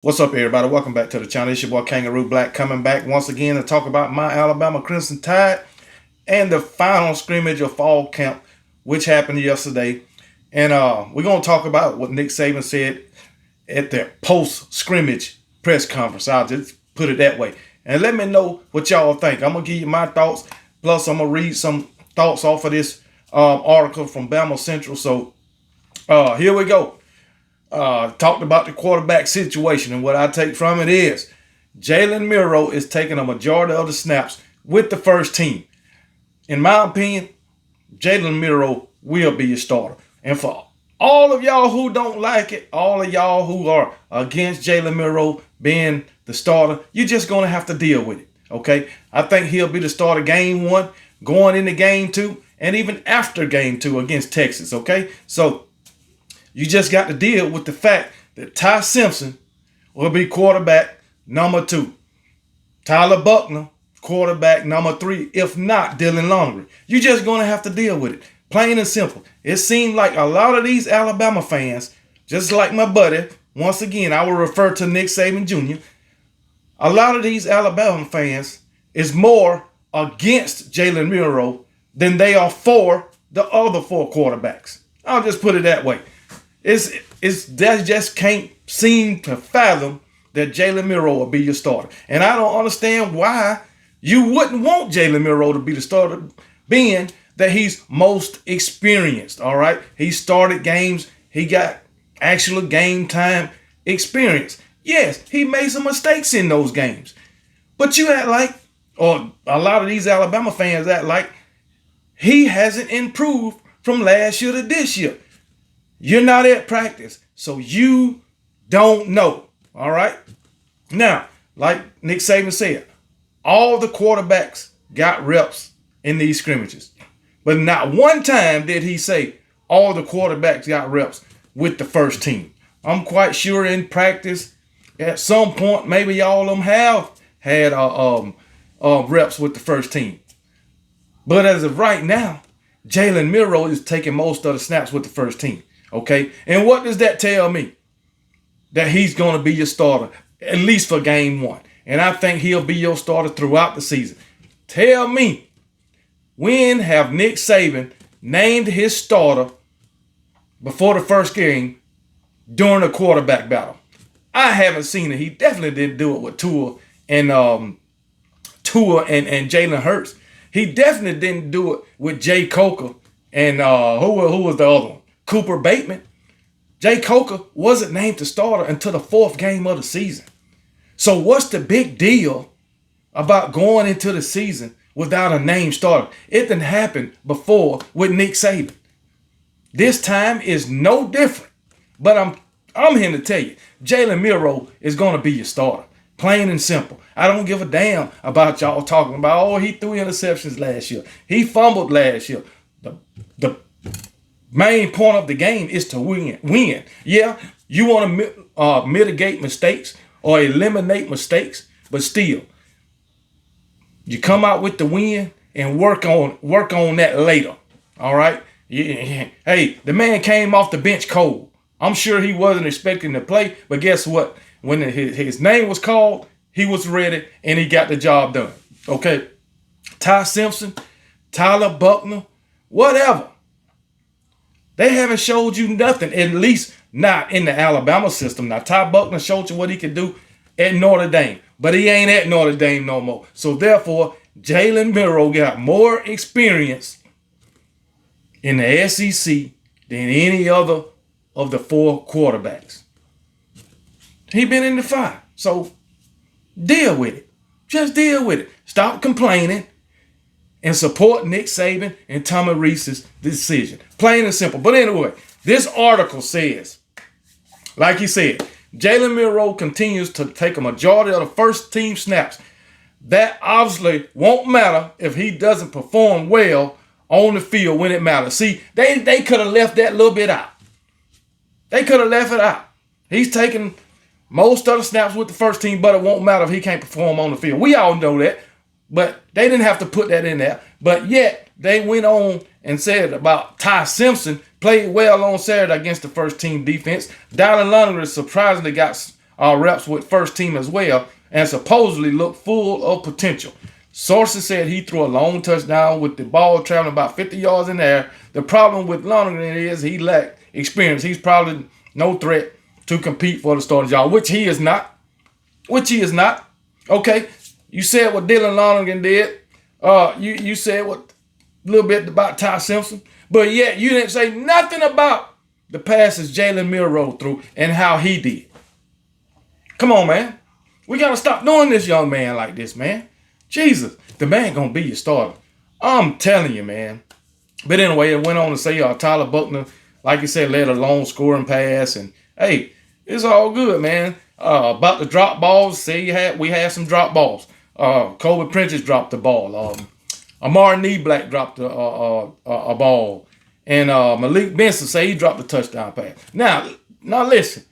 What's up, everybody? Welcome back to the channel. It's your boy Kangaroo Black coming back once again to talk about my Alabama Crimson Tide and the final scrimmage of fall camp, which happened yesterday. And we're going to talk about what Nick Saban said at their post-scrimmage press conference. I'll just put it that way. And let me know what y'all think. I'm going to give you my thoughts. Plus, I'm going to read some thoughts off of this article from Bama Central. So here we go. Talked about the quarterback situation, and what I take from it is Jalen Milroe is taking a majority of the snaps with the first team. In my opinion, Jalen Milroe will be your starter. And for all of y'all who don't like it, all of y'all who are against Jalen Milroe being the starter, you're just going to have to deal with it, okay? I think he'll be the starter game one, going into game two, and even after game two against Texas, okay? So you just got to deal with the fact that Ty Simpson will be quarterback number two. Tyler Buckner, quarterback number three, if not Dylan Longley. You're just going to have to deal with it. Plain and simple. It seemed like a lot of these Alabama fans, just like my buddy, once again, I will refer to Nick Saban Jr., a lot of these Alabama fans is more against Jalen Milroe than they are for the other four quarterbacks. I'll just put it that way. That just can't seem to fathom that Jalen Milroe will be your starter. And I don't understand why you wouldn't want Jalen Milroe to be the starter, being that he's most experienced, all right? He started games. He got actual game time experience. Yes, he made some mistakes in those games. But you act like, or a lot of these Alabama fans act like, he hasn't improved from last year to this year. You're not at practice, so you don't know, all right? Now, like Nick Saban said, all the quarterbacks got reps in these scrimmages. But not one time did he say all the quarterbacks got reps with the first team. I'm quite sure in practice, at some point, maybe all of them have had reps with the first team. But as of right now, Jalen Milroe is taking most of the snaps with the first team. Okay, and what does that tell me? That he's going to be your starter, at least for game one. And I think he'll be your starter throughout the season. Tell me, when have Nick Saban named his starter before the first game during a quarterback battle? I haven't seen it. He definitely didn't do it with Tua and Jalen Hurts. He definitely didn't do it with Jay Coker and who was the other one? Cooper Bateman. Jay Coker wasn't named the starter until the fourth game of the season. So what's the big deal about going into the season without a named starter? It didn't happen before with Nick Saban. This time is no different. But I'm here to tell you, Jalen Milroe is going to be your starter. Plain and simple. I don't give a damn about y'all talking about, oh, he threw interceptions last year. He fumbled last year. The main point of the game is to win. Yeah, you want to mitigate mistakes or eliminate mistakes, but still, you come out with the win and work on that later. All right. Hey, the man came off the bench cold. I'm sure he wasn't expecting to play, but guess what? When his name was called, he was ready and he got the job done. Okay. Ty Simpson, Tyler Buckner, whatever. They haven't showed you nothing, at least not in the Alabama system. Now, Ty Buckner showed you what he could do at Notre Dame, but he ain't at Notre Dame no more. So, therefore, Jalen Milroe got more experience in the SEC than any other of the four quarterbacks. He been in the fire. So, deal with it. Just deal with it. Stop complaining and support Nick Saban and Tommy Rees's decision. Plain and simple. But anyway, this article says, like he said, Jalen Milroe continues to take a majority of the first team snaps. That obviously won't matter if he doesn't perform well on the field when it matters. See, they could have left that little bit out. They could have left it out. He's taking most of the snaps with the first team, but it won't matter if he can't perform on the field. We all know that. But they didn't have to put that in there. But yet, they went on and said about Ty Simpson played well on Saturday against the first team defense. Dylan Longley surprisingly got reps with first team as well, and supposedly looked full of potential. Sources said he threw a long touchdown with the ball traveling about 50 yards in the air. The problem with Lonergan is he lacked experience. He's probably no threat to compete for the starting job, which he is not. Okay, you said what Dylan Lonergan did. You said what a little bit about Ty Simpson, but yet you didn't say nothing about the passes Jalen Milroe threw and how he did. Come on, man. We got to stop doing this young man like this, man. Jesus, the man going to be your starter. I'm telling you, man. But anyway, it went on to say Tyler Buckner, like you said, led a long scoring pass. And, hey, it's all good, man. About the drop balls, we had some drop balls. Kobe Prentice dropped the ball. Amari Neblack dropped a ball. And Malik Benson say he dropped a touchdown pass. Now listen.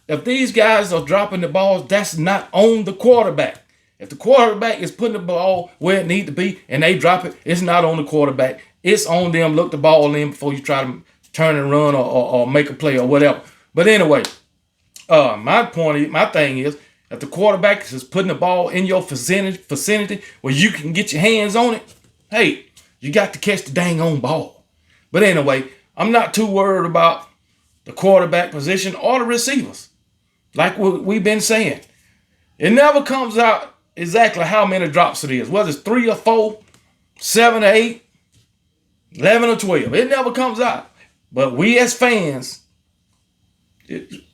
If these guys are dropping the balls, that's not on the quarterback. If the quarterback is putting the ball where it needs to be and they drop it, it's not on the quarterback. It's on them. Look the ball in before you try to turn and run or make a play or whatever. But anyway, my thing is, if the quarterback is putting the ball in your vicinity where you can get your hands on it, hey, you got to catch the dang on ball. But anyway, I'm not too worried about the quarterback position or the receivers. Like we've been saying, it never comes out exactly how many drops it is, whether it's 3 or 4, 7 or 8, 11 or 12. It never comes out. But we as fans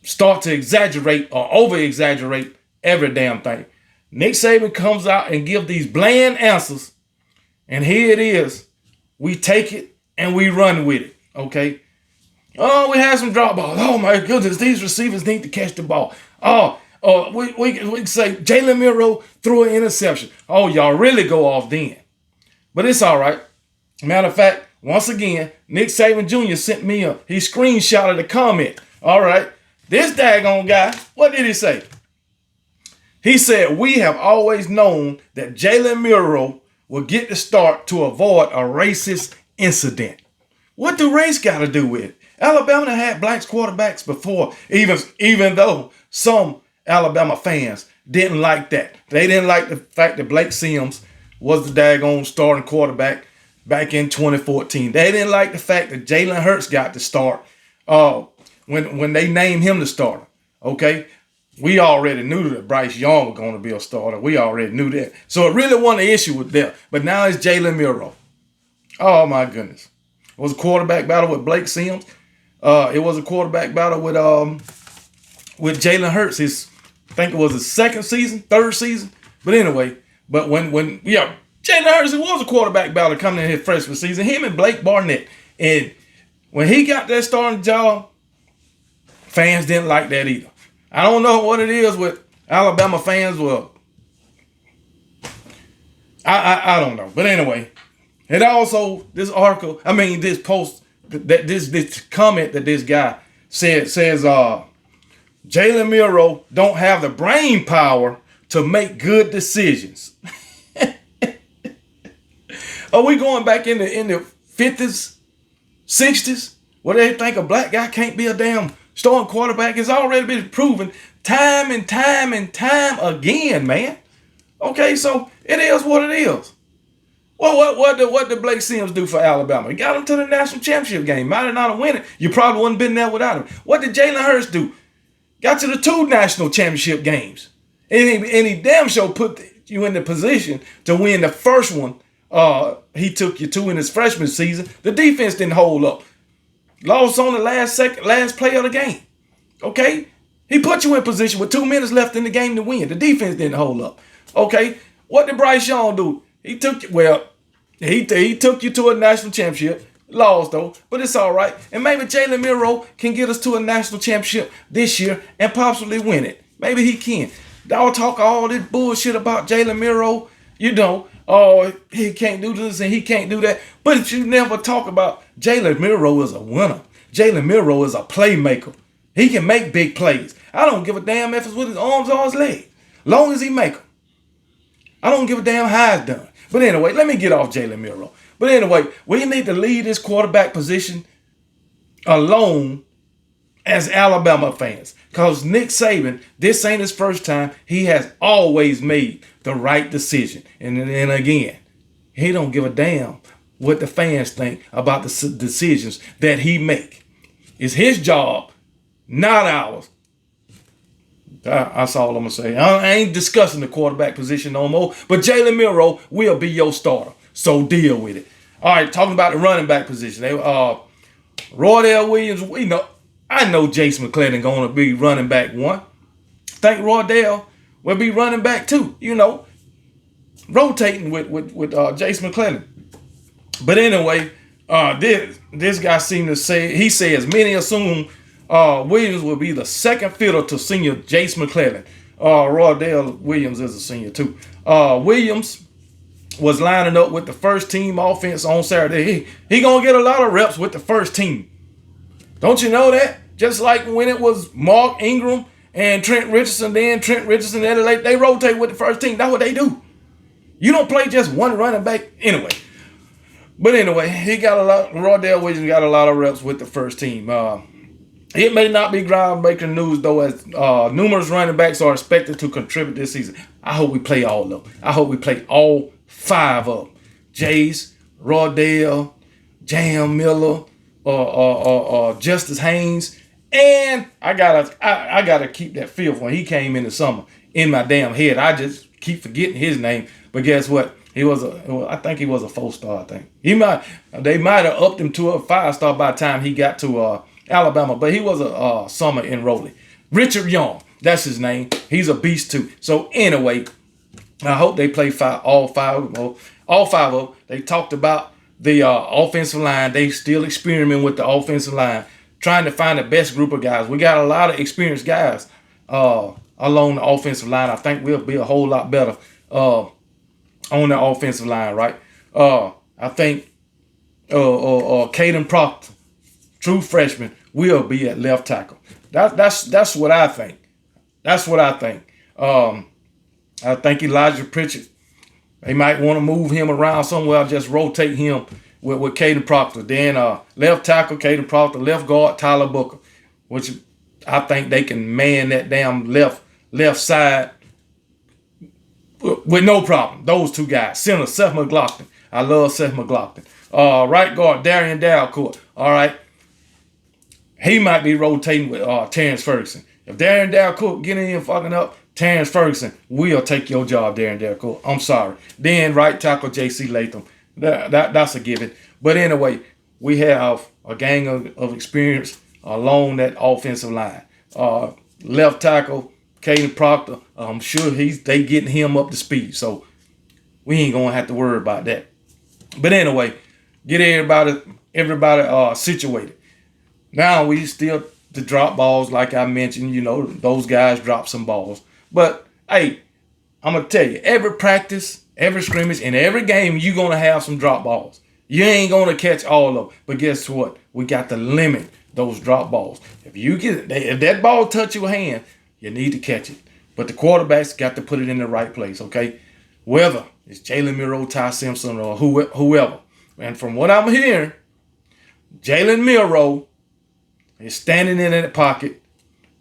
start to exaggerate or over-exaggerate every damn thing. Nick Saban comes out and gives these bland answers, and here it is. We take it and we run with it, okay? Oh, we had some drop balls. Oh, my goodness, these receivers need to we can say Jalen Milroe threw an interception. Oh, y'all really go off then. But it's all right. Matter of fact, once again, Nick Saban Jr. sent me he screenshotted a comment. All right. This daggone guy, what did he say? He said, we have always known that Jalen Milroe will get the start to avoid a racist incident. What do race got to do with it? Alabama had black quarterbacks before, even though some Alabama fans didn't like that. They didn't like the fact that Blake Sims was the daggone starting quarterback back in 2014. They didn't like the fact that Jalen Hurts got the start when they named him the starter. Okay? We already knew that Bryce Young was going to be a starter. We already knew that. So it really wasn't an issue with them. But now it's Jalen Milroe. Oh, my goodness. It was a quarterback battle with Blake Sims. It was a quarterback battle with Jalen Hurts. I think it was his third season. But anyway, when Jalen Hurts, it was a quarterback battle coming in his freshman season. Him and Blake Barnett. And when he got that starting job, fans didn't like that either. I don't know what it is with Alabama fans. Well, I don't know. But anyway, and also this post, this comment that this guy says Jalen Milroe don't have the brain power to make good decisions. Are we going back in the 50s, 60s, where they think a black guy can't be a damn starting quarterback? It's already been proven time and time and time again, man. Okay, so it is what it is. Well, what did Blake Sims do for Alabama? He got him to the national championship game. Might not have won it. You probably wouldn't have been there without him. What did Jalen Hurts do? Got to the 2 national championship games. And he damn sure put you in the position to win the first one he took you to in his freshman season. The defense didn't hold up. Lost on the last play of the game. Okay? He put you in position with 2 minutes left in the game to win. The defense didn't hold up. Okay? What did Bryce Young do? He took you to a national championship. Lost though, but it's all right. And maybe Jalen Milroe can get us to a national championship this year and possibly win it. Maybe he can. Y'all talk all this bullshit about Jalen Milroe. Oh, he can't do this and he can't do that. But if you never talk about Jalen Milroe is a winner. Jalen Milroe is a playmaker. He can make big plays. I don't give a damn if it's with his arms or his legs. Long as he make them. I don't give a damn how it's done. But anyway, let me get off Jalen Milroe. But anyway, we need to leave this quarterback position alone as Alabama fans. Because Nick Saban, this ain't his first time. He has always made the right decision. And again, he don't give a damn what the fans think about the decisions that he make. It's his job, not ours. That's all I'm going to say. I ain't discussing the quarterback position no more. But Jalen Milroe will be your starter. So deal with it. All right, talking about the running back position. Roydell Williams, I know Jace McClellan going to be running back one. Think Roydell will be running back two, rotating with Jace McClellan. But anyway, this guy seemed to say, he says many assume Williams will be the second fiddle to senior Jace McClellan. Roydell Williams is a senior too. Williams was lining up with the first team offense on Saturday. He gonna get a lot of reps with the first team. Don't you know that? Just like when it was Mark Ingram and Trent Richardson, then Trent Richardson, they rotate with the first team. That's what they do. You don't play just one running back anyway. But anyway, Roydell Williams got a lot of reps with the first team. It may not be groundbreaking news, though, as numerous running backs are expected to contribute this season. I hope we play all of them. I hope we play all 5 of them. Jace, Roydell, Jam Miller, Justice Haynes, and I gotta keep that feel when he came in the summer in my damn head. I just keep forgetting his name, but guess what? I think he was a 4-star. I think they might have upped him to a 5-star by the time he got to Alabama, but he was a summer enrollee. Richard Young, that's his name. He's a beast too. So anyway, I hope they play all five of them. They talked about the offensive line. They still experimenting with the offensive line, trying to find the best group of guys. We got a lot of experienced guys along the offensive line. I think we'll be a whole lot better on the offensive line, right? I think Caden Proctor, true freshman, will be at left tackle. That's what I think. That's what I think. I think Elijah Pritchett, they might want to move him around somewhere, just rotate him with Caden Proctor. Then left tackle, Caden Proctor, left guard, Tyler Booker, which I think they can man that damn left side with no problem. Those two guys. Center, Seth McLaughlin. I love Seth McLaughlin. Right guard, Darian Dalcourt. All right. He might be rotating with Terrence Ferguson. If Darian Dalcourt get in here fucking up, Terrence Ferguson will take your job, Darian Dalcourt. I'm sorry. Then right tackle, J.C. Latham. That's a given. But anyway, we have a gang of experience along that offensive line. Left tackle, Caden Proctor. I'm sure they getting him up to speed. So we ain't gonna have to worry about that. But anyway, get everybody situated. Now we still to drop balls, like I mentioned. Those guys drop some balls. But hey, I'm gonna tell you, every practice, every scrimmage, and every game, you're gonna have some drop balls. You ain't gonna catch all of them. But guess what? We got to limit those drop balls. If that ball touch your hand, you need to catch it. But the quarterback's got to put it in the right place, okay? Whether it's Jalen Milroe, Ty Simpson, or whoever. And from what I'm hearing, Jalen Milroe is standing in that pocket,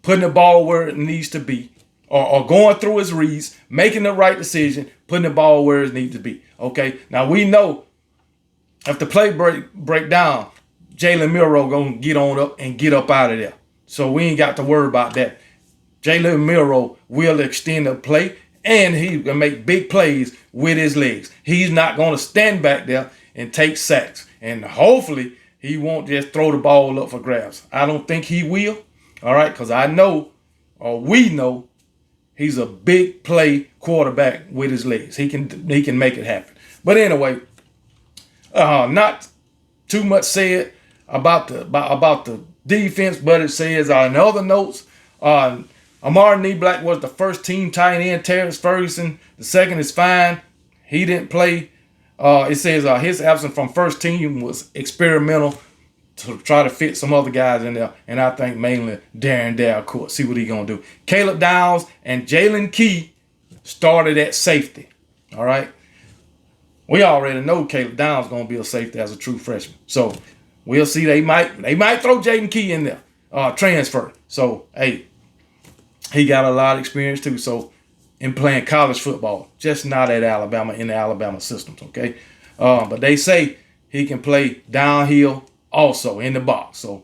putting the ball where it needs to be, or going through his reads, making the right decision, putting the ball where it needs to be. Okay? Now we know if the play break down, Jalen Milroe gonna get on up and get up out of there. So we ain't got to worry about that. Jalen Milroe will extend the play, and he can make big plays with his legs. He's not gonna stand back there and take sacks. And hopefully he won't just throw the ball up for grabs. I don't think he will. All right, because we know he's a big play quarterback with his legs. He can make it happen. But anyway, not too much said about the defense, but it says in other notes, Amari Knee-Black was the first team tight end. Terrence Ferguson, the second, is fine. He didn't play. It says his absence from first team was experimental to try to fit some other guys in there. And I think mainly Darren Dalcourt. See what he's going to do. Caleb Downs and Jalen Key started at safety. All right. We already know Caleb Downs going to be a safety as a true freshman. So we'll see. They might throw Jaden Key in there. Transfer. So, hey, He got a lot of experience too. So in playing college football, just not at Alabama in the Alabama systems. Okay, but they say he can play downhill also in the box. So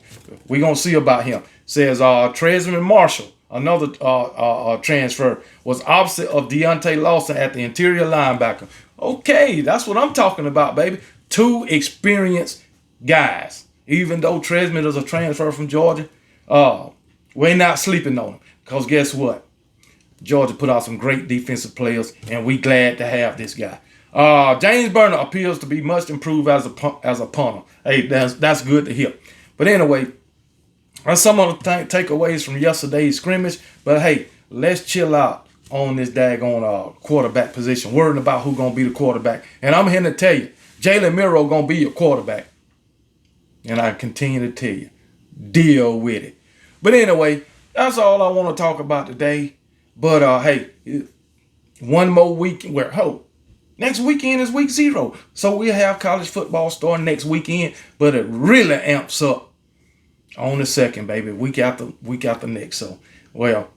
we're gonna see about him. Says Tresman Marshall, another transfer, was opposite of Deontay Lawson at the interior linebacker. Okay, that's what I'm talking about, baby. Two experienced guys. Even though Tresman is a transfer from Georgia, we're not sleeping on him. Because guess what? Georgia put out some great defensive players, and we glad to have this guy. James Burner appears to be much improved as a punter. Hey, that's good to hear. But anyway, that's some of the takeaways from yesterday's scrimmage. But hey, let's chill out on this daggone quarterback position, worrying about who's going to be the quarterback. And I'm here to tell you, Jalen Milroe going to be your quarterback. And I continue to tell you, deal with it. But anyway, that's all I want to talk about today. But hey, one more week. Next weekend is week 0. So we'll have college football starting next weekend. But it really amps up on the 2nd, baby. Week after next. So, well,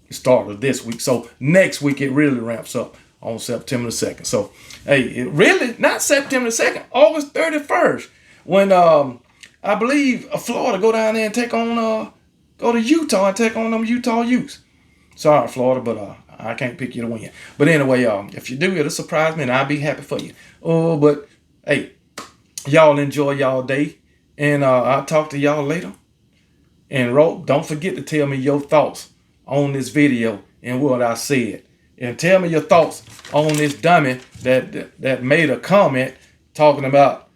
it started this week. So next week it really ramps up on September the 2nd. So, hey, it really, not September the 2nd, August 31st. When I believe Florida go down there and take on go to Utah and take on them Utah Utes. Sorry, Florida, but I can't pick you to win. But anyway, if you do, it'll surprise me, and I'll be happy for you. Oh, but hey, y'all enjoy y'all day, and I'll talk to y'all later. And don't forget to tell me your thoughts on this video and what I said, and tell me your thoughts on this dummy that made a comment talking about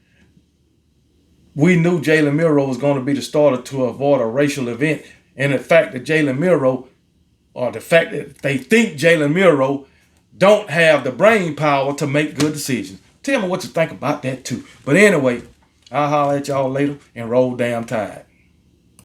we knew Jalen Milroe was going to be the starter to avoid a racial event, and the fact that Jalen Milroe, or the fact that they think Jalen Milroe don't have the brain power to make good decisions. Tell me what you think about that too. But anyway, I'll holler at y'all later, and roll damn tide.